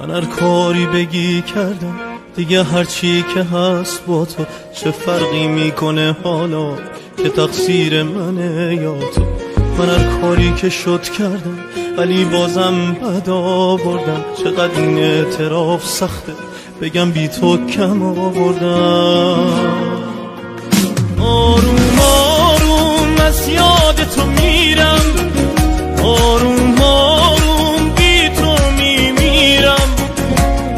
من هر کاری بگی کردم دیگه، هرچی که هست با تو چه فرقی میکنه حالا که تقصیر منه یا تو. من هر کاری که شد کردم ولی بازم بد آوردم. چقدر این اعتراف سخته بگم بی تو کم آوردم. آروم آروم از یاد تو میرم، آروم آروم بی تو میمیرم.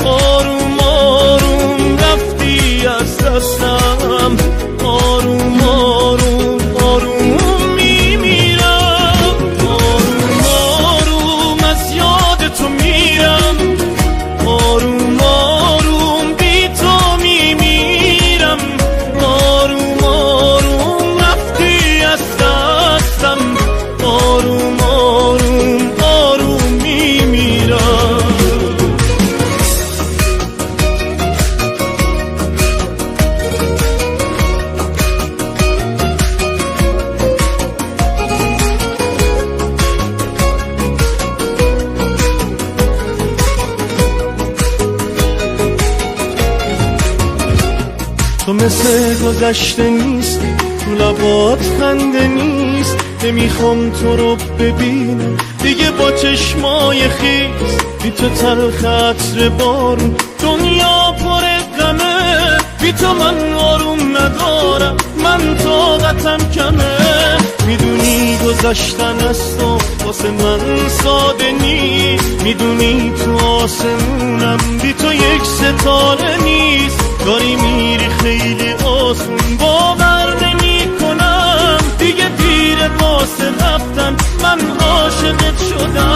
آروم آروم رفتی از دستم، آروم آروم آروم میمیرم. آروم آروم از یاد تو میرم، آروم آروم بی تو میمیرم. آروم آروم رفتی از دستم، آروم آروم آروم میمیرم. تو مثل گذشته نیست، تو لبات خنده نیست. نمیخوام تو رو ببینم دیگه با چشمای خیس. بی تو تلخ عطر بارون، دنیا پر غمه. بی تو من آروم ندارم، من طاقتم کمه. میدونی گذشتن از تو واسه من ساده نیست. میدونی تو آسمونم بی تو یک ستاره نیست. داری میری خیلی آسون، باور نمی کنم دیگه دیره واسه رفتن. من عاشقت شدم.